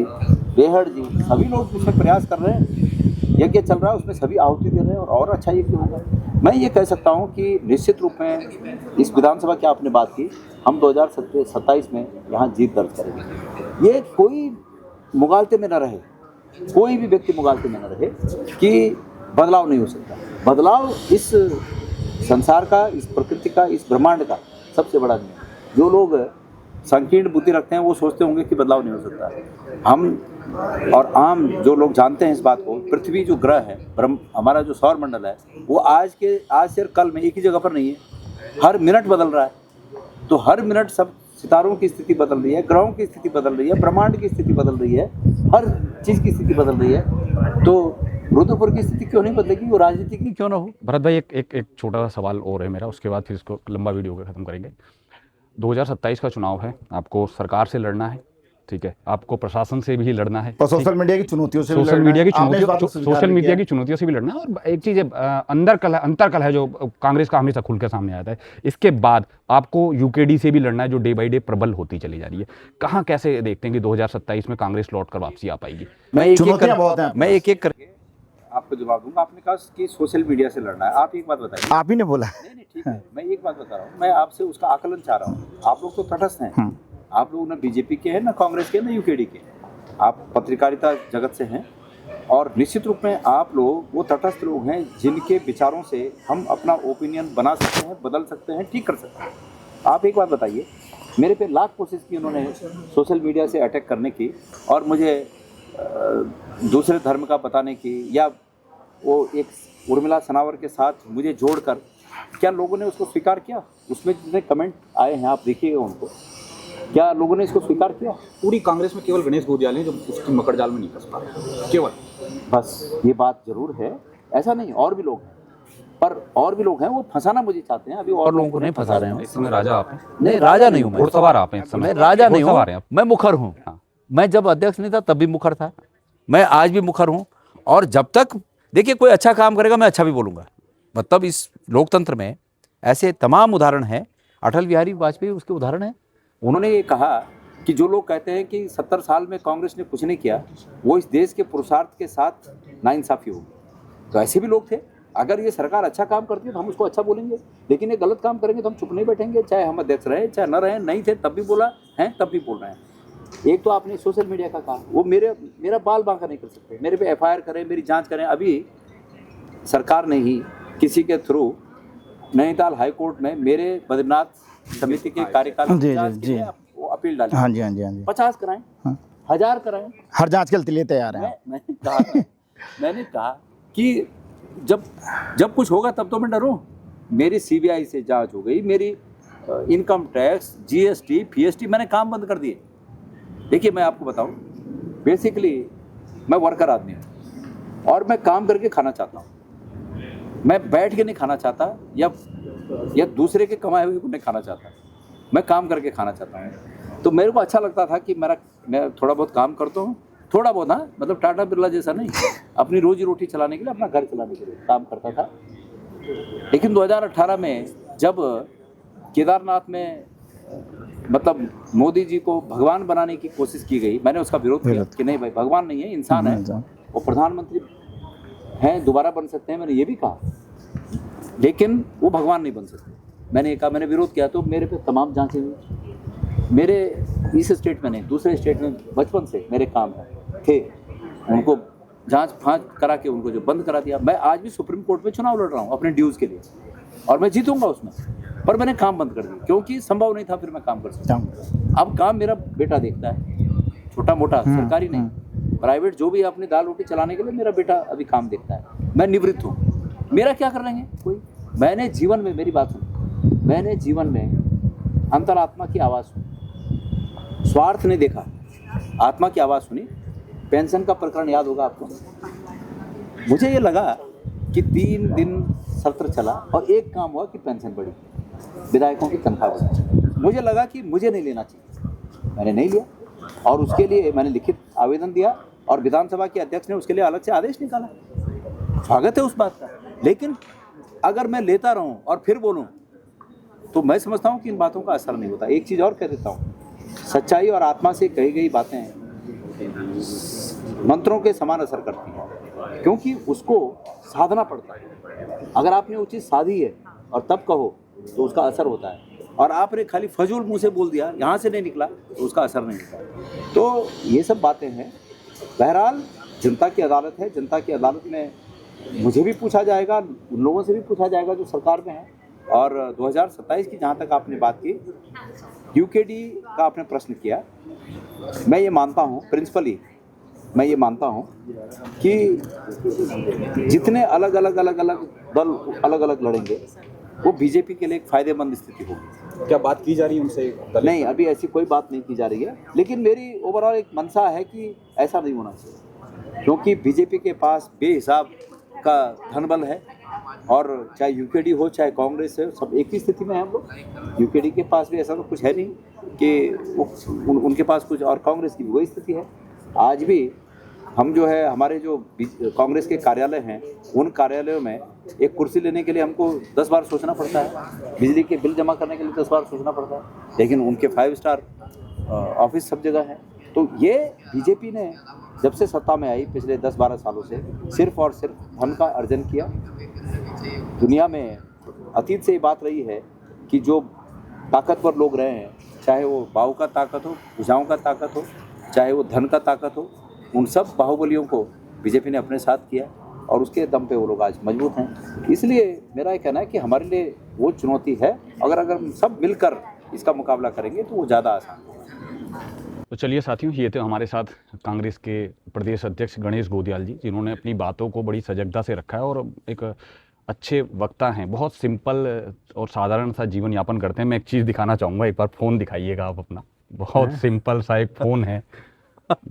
S1: बेहड़ जी, सभी लोग उसमें प्रयास कर रहे हैं। यज्ञ चल रहा है, उसमें सभी आहुति दे रहे हैं और अच्छा यज्ञ होगा। मैं ये कह सकता हूँ कि निश्चित रूप में इस विधानसभा की आपने बात की, हम 2027 में यहाँ जीत दर्ज करेंगे। ये कोई मुगालते में न रहे, कोई भी व्यक्ति मुगालते में न रहे कि बदलाव नहीं हो सकता। बदलाव इस संसार का, इस प्रकृति का, इस ब्रह्मांड का सबसे बड़ा नियम। जो लोग संकीर्ण बुद्धि रखते हैं वो सोचते होंगे कि बदलाव नहीं हो सकता। हम और आम जो लोग जानते हैं इस बात को, पृथ्वी जो ग्रह है, हमारा जो सौर मंडल है, वो आज से कल में एक ही जगह पर नहीं है, हर मिनट बदल रहा है। तो हर मिनट सब सितारों की स्थिति बदल रही है, ग्रहों की स्थिति बदल रही है, ब्रह्मांड की स्थिति बदल रही है, हर चीज़ की स्थिति बदल रही है। तो रुद्रपुर की स्थिति क्यों नहीं बदलेगी, वो राजनीति की क्यों ना हो।
S3: भरत भाई, एक छोटा सा सवाल और है मेरा, उसके बाद फिर इसको लंबा वीडियो को खत्म करेंगे। 2027 का चुनाव है, आपको सरकार से लड़ना है, ठीक है, आपको प्रशासन से भी लड़ना है,
S2: और सोशल मीडिया की चुनौतियों से भी
S3: सोशल
S2: लड़ना
S3: मीडिया
S2: है।
S3: की
S2: आपने इस बात को
S3: चुनौतियों
S2: स्वीकार
S3: सोशल मीडिया
S2: किया
S3: की चुनौतियों से भी लड़ना है। और एक चीज़ है, अंतरकल है जो कांग्रेस का हमेशा खुल के सामने आता है। इसके बाद आपको यूकेडी से भी लड़ना है, जो डे बाई डे प्रबल होती चली जा रही है। कहाँ कैसे देखते हैं कि 2027 में कांग्रेस लौट कर वापसी आ पाएगी?
S4: मैं एक एक
S1: करके आपको जवाब दूंगा। आपने कहा कि सोशल मीडिया से लड़ना है, आप एक बात बताइए।
S2: आप ही ने बोला।
S1: नहीं, ठीक है, मैं एक बात बता रहा हूँ, मैं आपसे उसका आकलन चाह रहा हूँ। आप लोग तो तटस्थ हैं, आप लोग ना बीजेपी के हैं, ना कांग्रेस के, ना यूकेडी के, आप पत्रकारिता जगत से हैं और निश्चित रूप में आप लोग वो तटस्थ लोग हैं जिनके विचारों से हम अपना ओपिनियन बना सकते हैं, बदल सकते हैं, ठीक कर सकते हैं। आप एक बात बताइए, मेरे पे लाख कोशिश की उन्होंने सोशल मीडिया से अटैक करने की और मुझे दूसरे धर्म का बताने की, या वो एक उर्मिला सनावर के साथ मुझे जोड़कर, क्या लोगों ने उसको स्वीकार किया? उसमें जितने कमेंट आए हैं आप देखिएगा उनको, क्या लोगों ने इसको स्वीकार किया?
S5: पूरी कांग्रेस में केवल गणेश गोदियाल है जो उसकी मकड़ जाल में नहीं फंस पा रहे, केवल।
S1: बस ये बात जरूर है, ऐसा नहीं, और भी लोग हैं, पर और भी लोग हैं वो फंसाना मुझे चाहते हैं। अभी और
S4: लोगों को नहीं फंसा रहे हैं।
S3: इस समय राजा आप हैं?
S4: नहीं, राजा नहीं हूँ मैं,
S3: घुड़सवार आप हैं इस समय।
S4: मैं राजा नहीं
S3: घुड़सवार हैं
S4: हूँ,
S3: आप।
S4: मैं मुखर हूँ। मैं जब अध्यक्ष नहीं था तब भी मुखर था, मैं आज भी मुखर हूँ। और जब तक देखिए कोई अच्छा काम करेगा मैं अच्छा भी बोलूँगा। मतलब इस लोकतंत्र में ऐसे तमाम उदाहरण हैं, अटल बिहारी वाजपेयी उसके उदाहरण हैं।
S1: उन्होंने ये कहा कि जो लोग कहते हैं कि 70 साल में कांग्रेस ने कुछ नहीं किया, वो इस देश के पुरुषार्थ के साथ नाइंसाफी होगी। तो ऐसे भी लोग थे। अगर ये सरकार अच्छा काम करती है तो हम उसको अच्छा बोलेंगे, लेकिन ये गलत काम करेंगे तो हम चुप नहीं बैठेंगे, चाहे हम अध्यक्ष रहे चाहे न रहे। नहीं थे तब भी बोला है, तब भी बोल रहे हैं। एक तो आपने सोशल मीडिया का कहा, वो मेरा बाल बांका नहीं कर सकते, मेरे पे FIR करें, मेरी जांच करें। अभी सरकार ने ही किसी के थ्रू नैनीताल हाई कोर्ट में मेरे बद्रीनाथ समिति के कार्यकाल
S2: जी, जी, जी।
S1: वो अपील डाली।
S2: हाँ जी, हाँ जी, हाँ जी।
S1: 50 कराएं, 1000 कराएं।
S2: हर जांच के लिए तैयार हैं।
S1: मैंने कहा कि जब कुछ होगा तब तो मैं डरूं। मेरी सीबीआई से जांच हो गई, मेरी इनकम टैक्स, जीएसटी, पीएसटी, मैंने काम बंद कर दिए। देखिए मैं आपको बताऊं, बेसिकली मैं वर्कर आदमी हूं और मैं काम करके खाना चाहता हूं। मैं बैठ के नहीं खाना चाहता या दूसरे के कमाए हुए को नहीं खाना चाहता। मैं काम करके खाना चाहता हूं। तो मेरे को अच्छा लगता था कि मैं थोड़ा बहुत काम करता हूं, थोड़ा बहुत, हाँ, मतलब टाटा बिरला जैसा नहीं, अपनी रोजी रोटी चलाने के लिए, अपना घर चलाने के लिए काम करता था। लेकिन 2018 में जब केदारनाथ में मतलब मोदी जी को भगवान बनाने की कोशिश की गई, मैंने उसका विरोध किया कि नहीं भाई, भगवान नहीं है, इंसान है, वो प्रधानमंत्री हैं, दोबारा बन सकते हैं, मैंने ये भी कहा, लेकिन वो भगवान नहीं बन सकते। मैंने कहा, मैंने विरोध किया, तो मेरे पे तमाम जांचें हुई। मेरे इस स्टेट में नहीं, दूसरे स्टेट में बचपन से मेरे काम थे, उनको जांच फांच करा के उनको जो बंद करा दिया। मैं आज भी सुप्रीम कोर्ट में चुनाव लड़ रहा हूँ अपने ड्यूज़ के लिए और मैं जीतूंगा उसमें, पर मैंने काम बंद कर दिया क्योंकि संभव नहीं था फिर मैं काम कर सकता। अब काम मेरा बेटा देखता है, छोटा मोटा, सरकारी नहीं, प्राइवेट, जो भी अपनी दाल रोटी चलाने के लिए मेरा बेटा अभी काम देखता है। मैं निवृत्त हूँ, मेरा क्या कर लेंगे कोई। मैंने जीवन में, मेरी बात सुनो, मैंने जीवन में अंतरात्मा की आवाज़ सुनी, स्वार्थ नहीं देखा, आत्मा की आवाज़ सुनी। पेंशन का प्रकरण याद होगा आपको। मुझे ये लगा कि 3 दिन सत्र चला और एक काम हुआ कि पेंशन बढ़ी, विधायकों की तनख्वाह बढ़ी। मुझे लगा कि मुझे नहीं लेना चाहिए, मैंने नहीं लिया और उसके लिए मैंने लिखित आवेदन दिया और विधानसभा के अध्यक्ष ने उसके लिए अलग से आदेश निकाला। स्वागत है उस बात का, लेकिन अगर मैं लेता रहूं और फिर बोलूं तो मैं समझता हूं कि इन बातों का असर नहीं होता। एक चीज़ और कह देता हूं, सच्चाई और आत्मा से कही गई बातें मंत्रों के समान असर करती हैं, क्योंकि उसको साधना पड़ता है। अगर आपने वो चीज़ साधी है और तब कहो तो उसका असर होता है, और आपने खाली फजूल मुंह से बोल दिया, यहाँ से नहीं निकला, तो उसका असर नहीं होता। तो ये सब बातें हैं। बहरहाल जनता की अदालत है, जनता की अदालत में मुझे भी पूछा जाएगा, उन लोगों से भी पूछा जाएगा जो सरकार में है। और 2027 की जहाँ तक आपने बात की, यूकेडी का आपने प्रश्न किया, मैं ये मानता हूँ, प्रिंसिपली मैं ये मानता हूँ कि जितने अलग अलग दल अलग अलग लड़ेंगे वो बीजेपी के लिए एक फ़ायदेमंद स्थिति होगी।
S5: क्या बात की जा रही है उनसे?
S1: नहीं, अभी ऐसी कोई बात नहीं की जा रही है, लेकिन मेरी ओवरऑल एक मंशा है कि ऐसा नहीं होना चाहिए, क्योंकि बीजेपी के पास बेहिसाब का धनबल है, और चाहे यूकेडी हो चाहे कांग्रेस है, सब एक ही स्थिति में है हम लोग। यूकेडी के पास भी ऐसा तो कुछ है नहीं कि उनके पास कुछ, और कांग्रेस की भी वही स्थिति है। आज भी हम जो है, हमारे जो कांग्रेस के कार्यालय हैं, उन कार्यालयों में एक कुर्सी लेने के लिए हमको 10 बार सोचना पड़ता है, बिजली के बिल जमा करने के लिए 10 बार सोचना पड़ता है, लेकिन उनके 5 स्टार ऑफिस सब जगह है। तो ये बीजेपी ने जब से सत्ता में आई पिछले 10-12 सालों से सिर्फ और सिर्फ धन का अर्जन किया। दुनिया में अतीत से ये बात रही है कि जो ताकतवर लोग रहे हैं, चाहे वो बाहु का ताकत हो, भुजाओं का ताकत हो, चाहे वो धन का ताकत हो, उन सब बाहुबलियों को बीजेपी ने अपने साथ किया और उसके दम पे वो लोग आज मजबूत हैं। इसलिए मेरा ये कहना है कि हमारे लिए वो चुनौती है, अगर हम सब मिलकर इसका मुकाबला करेंगे तो वो ज़्यादा आसान है।
S3: तो चलिए साथियों, ये थे हमारे साथ कांग्रेस के प्रदेश अध्यक्ष गणेश गोदियाल जी, जिन्होंने अपनी बातों को बड़ी सजगता से रखा है और एक अच्छे वक्ता हैं, बहुत सिंपल और साधारण सा जीवन यापन करते हैं। मैं एक चीज़ दिखाना चाहूँगा, एक बार फ़ोन दिखाइएगा आप अपना। बहुत सिंपल सा एक फ़ोन है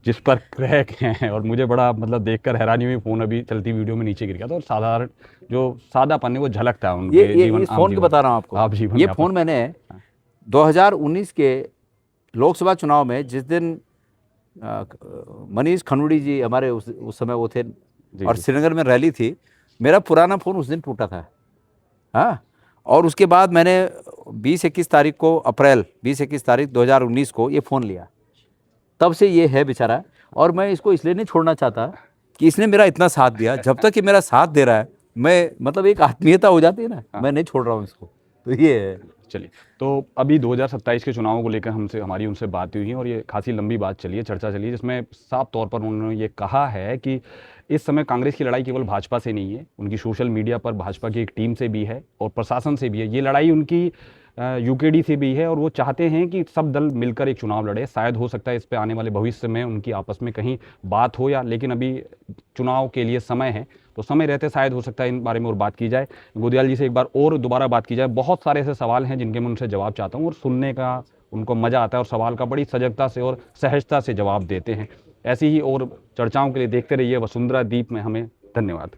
S3: जिस पर क्रैक हैं, और मुझे बड़ा मतलब देखकर हैरानी हुई। फ़ोन अभी चलती वीडियो में नीचे गिर गया था, और साधारण जो सादापन है वो झलकता है उनके जीवन।
S4: इस फ़ोन को बता रहा हूँ आपको,
S3: आप जीवन
S4: ये फ़ोन मैंने 2019 के लोकसभा चुनाव में, जिस दिन मनीष खंडूड़ी जी हमारे उस समय वो थे और श्रीनगर में रैली थी, मेरा पुराना फ़ोन उस दिन टूटा था। हाँ, और उसके बाद मैंने 20-21 तारीख को, अप्रैल 20-21 तारीख 2019 को ये फ़ोन लिया। तब से ये है बेचारा, और मैं इसको इसलिए नहीं छोड़ना चाहता कि इसने मेरा इतना साथ दिया। जब तक ये मेरा साथ दे रहा है, मैं मतलब एक आत्मीयता हो जाती है ना, मैं नहीं छोड़ रहा हूँ इसको। तो ये है।
S3: चलिए, तो अभी 2027 के चुनावों को लेकर हमारी उनसे बात हुई है, और ये खासी लंबी बात चली है, चर्चा चली है, जिसमें साफ तौर पर उन्होंने ये कहा है कि इस समय कांग्रेस की लड़ाई केवल भाजपा से नहीं है, उनकी सोशल मीडिया पर भाजपा की एक टीम से भी है और प्रशासन से भी है। ये लड़ाई उनकी यूकेडी से भी है और वो चाहते हैं कि सब दल मिलकर एक चुनाव लड़े। शायद हो सकता है इस पे आने वाले भविष्य में उनकी आपस में कहीं बात हो, या लेकिन अभी चुनाव के लिए समय है, तो समय रहते शायद हो सकता है इन बारे में और बात की जाए। गोदियाल जी से एक बार और दोबारा बात की जाए। बहुत सारे ऐसे सवाल हैं जिनके मैं उनसे जवाब चाहता हूँ और सुनने का उनको मज़ा आता है और सवाल का बड़ी सजगता से और सहजता से जवाब देते हैं। ऐसी ही और चर्चाओं के लिए देखते रहिए वसुंधरा दीप में हमें। धन्यवाद।